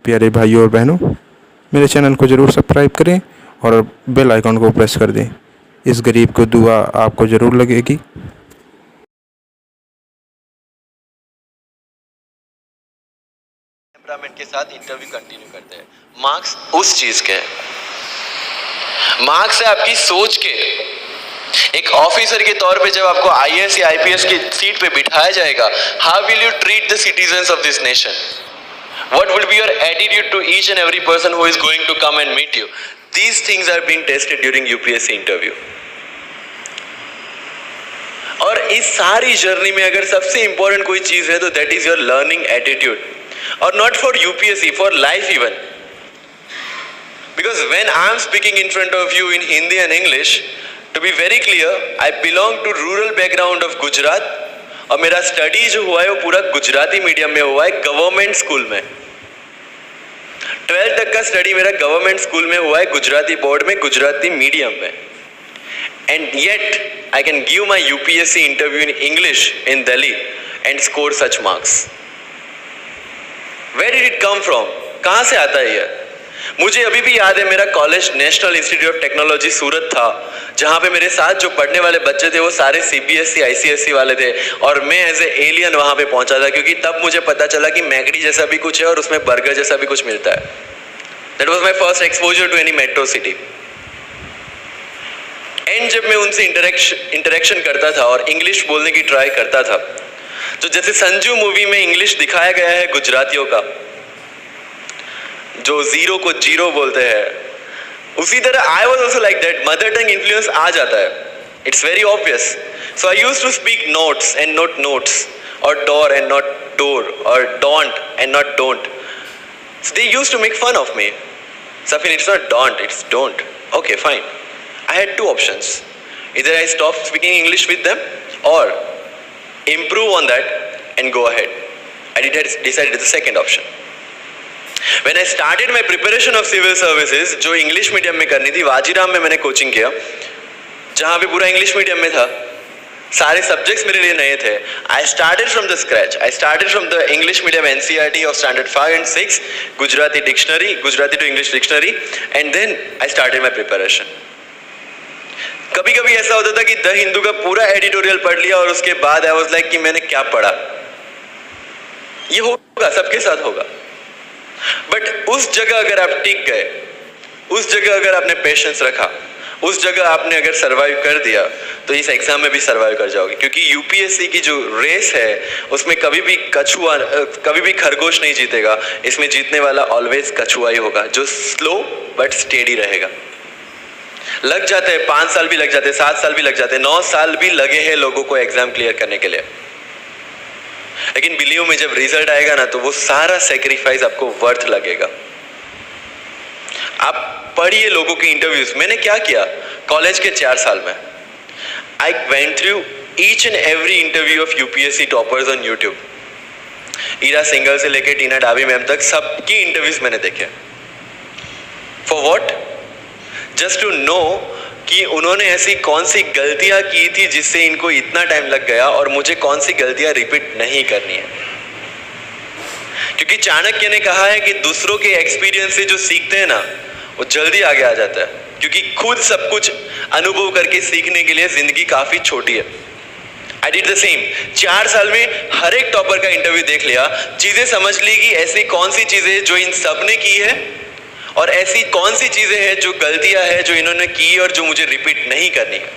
प्यारे भाइयों और बहनों, मेरे चैनल को ज़रूर सब्सक्राइब करें और बेल आइकन को प्रेस कर दें। इस गरीब को दुआ आपको ज़रूर लगेगी। टेम्परामेंट के साथ इंटरव्यू कंटिन्यू करते हैं। मार्क्स उस चीज के हैं, मार्क्स है आपकी सोच के। एक ऑफिसर के तौर पे जब आपको आईएएस या आईपीएस की सीट पे बिठाया जाएगा, how will you treat the citizens of this nation? What will be your attitude to each and every person who is going to come and meet you? These things are being tested during UPSC interview. और इस सारी journey में अगर सबसे important कोई चीज है तो that is your learning attitude, और not for UPSC, for life even. Because when I am speaking in front of you in Hindi and English, to be very clear, I belong to rural background of Gujarat, और मेरा study जो हुआ है वो पूरा Gujarati medium में हुआ है, गवर्नमेंट स्कूल में। 12th तक का स्टडी मेरा गवर्नमेंट स्कूल में हुआ है, गुजराती बोर्ड में, गुजराती मीडियम में। And yet I can give my UPSC interview in English in Delhi and score such marks. Where did it come from? कहाँ से आता है ये? मुझे अभी भी याद है, मेरा college national institute of technology Surat था, जहां पे मेरे साथ जो पढ़ने वाले बच्चे थे वो सारे सीबीएसई आईसीएसई वाले थे, और मैं एज ए एलियन वहां पे पहुंचा था, क्योंकि तब मुझे पता चला कि मैगडी जैसा भी कुछ है और उसमें बर्गर जैसा भी कुछ मिलता है। That was my first exposure to any metro city. And जब मैं उनसे इंटरेक्शन करता था और इंग्लिश बोलने की ट्राई करता था, तो जैसे संजू मूवी में इंग्लिश दिखाया गया है गुजरातियों का, जो जीरो को जीरो बोलते हैं, उसी तरह I was also like that. Mother tongue influence आ जाता है, it's very obvious. So I used to speak notes and not notes, और डोर एंड नॉट डोर, और don't and not don't. So they used to make fun of me. Safin, it's not don't, it's don't. Okay, fine. I had two options. Either I stop speaking English with them or improve on that and go ahead. I decided the second option. When I started my preparation of civil services, जो English medium में करनी थी, वाजीराम में मैंने coaching किया, जहाँ पे पूरा इंग्लिश मीडियम में था, सारे सब्जेक्ट्स मेरे लिए नए थे। I started from the scratch. I started from the English medium NCERT of standard 5 and 6, Gujarati dictionary, Gujarati to English dictionary, and then I started my preparation. कभी कभी ऐसा होता था कि द हिंदू का पूरा एडिटोरियल पढ़ लिया और उसके बाद आई वाज लाइक कि मैंने क्या पढ़ा। ये होगा, सबके साथ होगा। बट उस जगह अगर आप टिक गए, उस जगह अगर आपने पेशेंस रखा, उस जगह आपने अगर सरवाइव कर दिया, तो इस एग्जाम में भी सरवाइव कर जाओगे। क्योंकि यूपीएससी की जो रेस है उसमें कभी भी खरगोश नहीं जीतेगा। इसमें जीतने वाला ऑलवेज कछुआ ही होगा, जो स्लो बट स्टेडी रहेगा। लग जाते हैं 5 साल भी लग जाते हैं, 7 साल भी लग जाते हैं, 9 साल भी लगे हैं लोगों को एग्जाम क्लियर करने के लिए। लेकिन बिलीव में जब रिजल्ट आएगा ना, तो वो सारा सेक्रीफाइस आपको वर्थ लगेगा। आप पढ़िए लोगों के इंटरव्यूज। मैंने क्या किया कॉलेज के 4 साल में, I went through each and every interview of UPSC toppers on YouTube. Ira Singhal से लेकर टीना डाबी मैम तक सबकी इंटरव्यूज मैंने देखे। For what? Just to know कि उन्होंने ऐसी कौन सी गलतियां की थी जिससे इनको इतना टाइम लग गया, और मुझे कौन सी गलतियां रिपीट नहीं करनी है। क्योंकि चाणक्य ने कहा है कि दूसरों के एक्सपीरियंस से जो सीखते हैं ना, वो जल्दी आगे आ जाता है। क्योंकि खुद सब कुछ अनुभव करके सीखने के लिए जिंदगी काफी छोटी है। I did the same. 4 साल में हर एक टॉपर का इंटरव्यू देख लिया, चीजें समझ ली कि ऐसी कौन सी चीजें जो इन सब ने की है, और ऐसी कौन सी चीजें हैं जो गलतियां हैं जो इन्होंने की और जो मुझे रिपीट नहीं करनी है।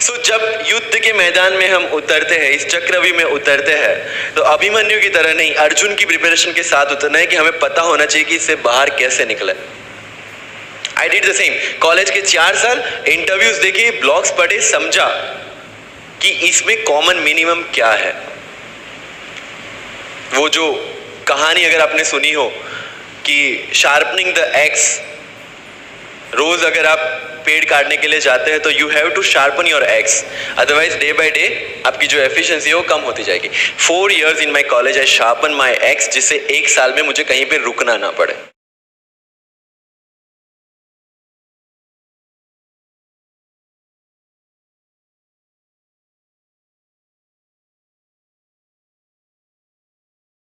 सो जब युद्ध के मैदान में हम उतरते हैं, इस चक्रव्यूह में उतरते हैं, तो अभिमन्यु की तरह नहीं, अर्जुन की प्रिपरेशन के साथ उतरना है कि हमें पता होना चाहिए कि इससे बाहर कैसे निकले। I did the same. College के 4 साल इंटरव्यूज देखे, ब्लॉग्स पढ़े, समझा कि इसमें कॉमन मिनिमम क्या है। वो जो कहानी अगर आपने सुनी हो कि शार्पनिंग द एक्स, रोज अगर आप पेड़ काटने के लिए जाते हैं तो you have to sharpen your axe, otherwise day by day आपकी जो एफिशिएंसी है वो कम होती जाएगी। 4 years in my college I sharpen my x, जिससे 1 साल में मुझे कहीं पे रुकना ना पड़े।